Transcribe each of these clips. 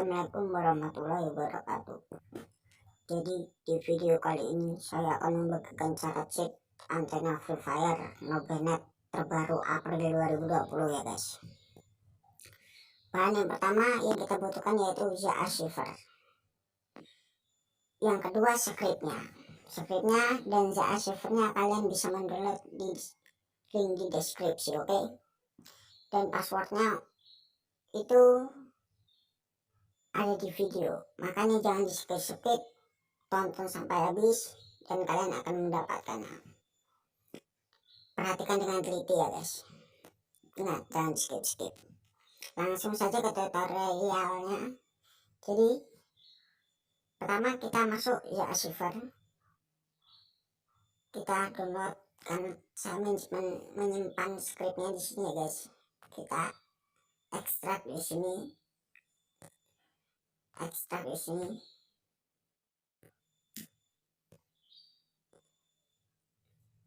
Assalamualaikum warahmatullahi wabarakatuh. Jadi di video kali ini saya akan membagikan cara cek antena Free Fire Nobenet terbaru April 2020 ya guys. Bahan yang pertama yang kita butuhkan yaitu archiver. Yang kedua scriptnya dan archivernya kalian bisa mendownload di link di deskripsi, oke? Dan passwordnya itu ada di video, makanya jangan di skip, tonton sampai habis dan kalian akan mendapatkannya. Perhatikan dengan teliti ya guys. Ingat, jangan skip. Langsung saja ke tutorialnya. Jadi pertama kita masuk archiver, kita download, karena saya menyimpan scriptnya di sini ya guys. Kita ekstrak di sini.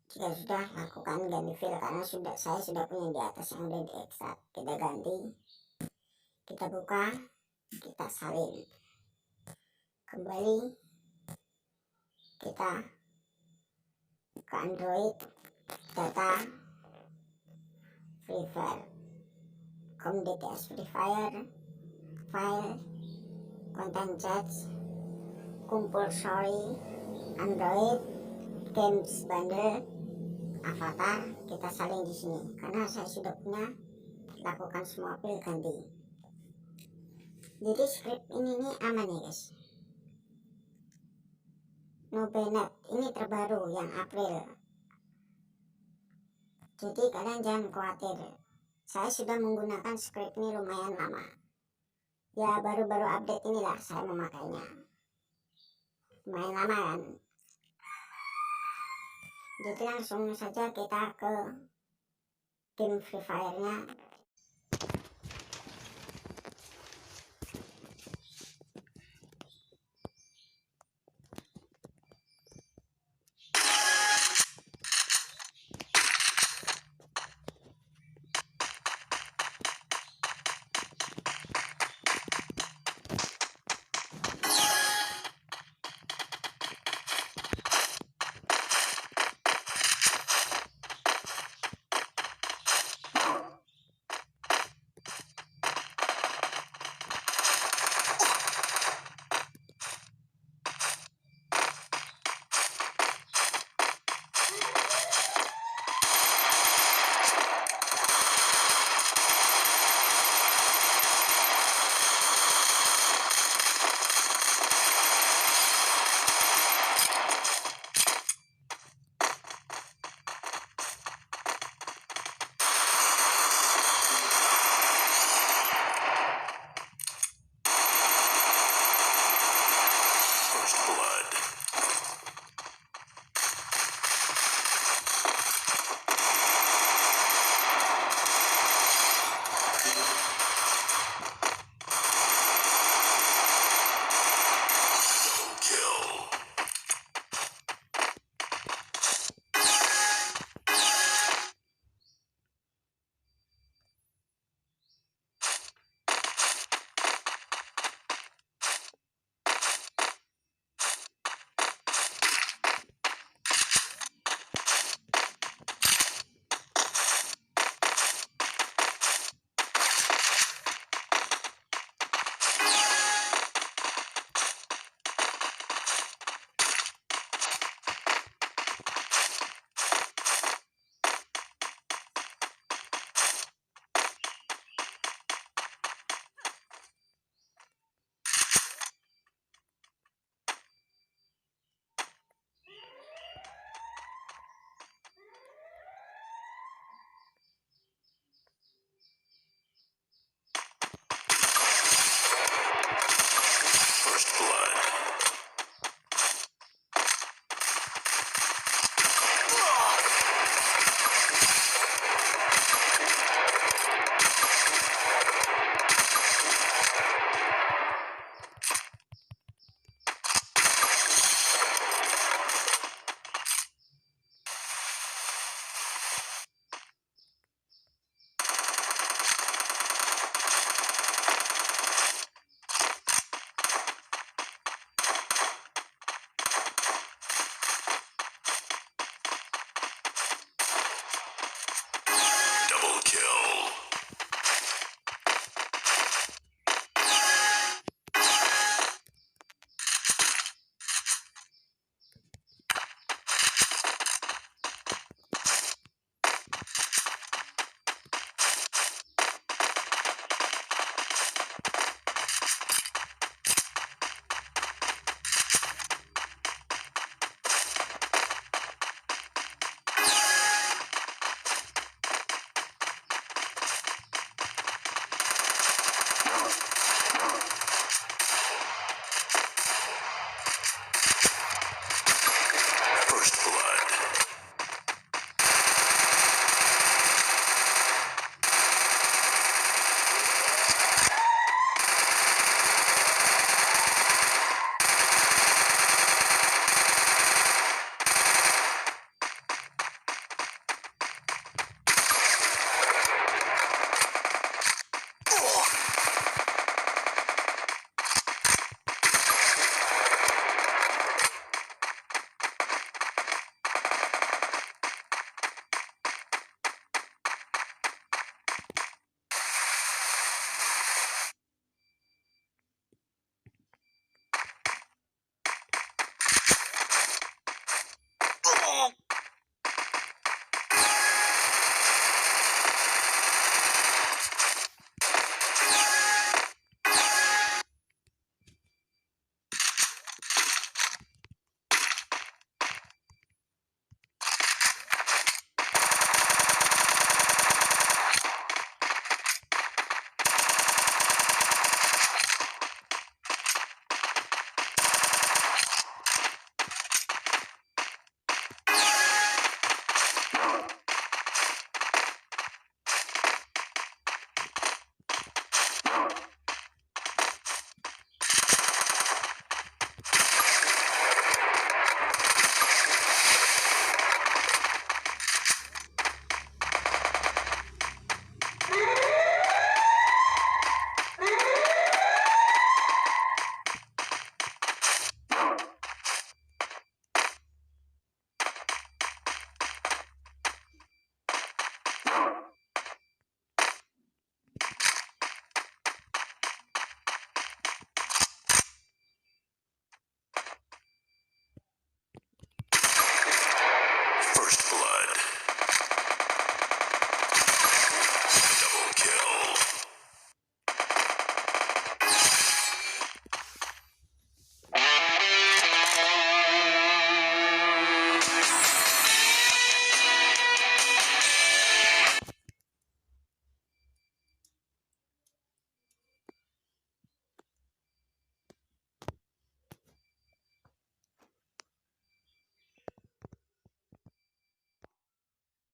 Jika sudah, lakukan ganti file karena saya sudah punya di atas yang udah diekstrak. Kita ganti, kita buka, kita salin kembali, kita ke Android, data Free Fire, DTS Free Fire, file, content chat, compulsory, Android, games bundle, avatar, kita salin di sini karena saya sudah punya. Lakukan semua file ganti. Jadi script ini aman ya guys. Nobenet ini terbaru yang April. Jadi kalian jangan khawatir. Saya sudah menggunakan script ini lumayan lama. Ya baru-baru update inilah saya memakainya. Lumayan lama kan. Jadi langsung saja kita ke game Free Fire-nya.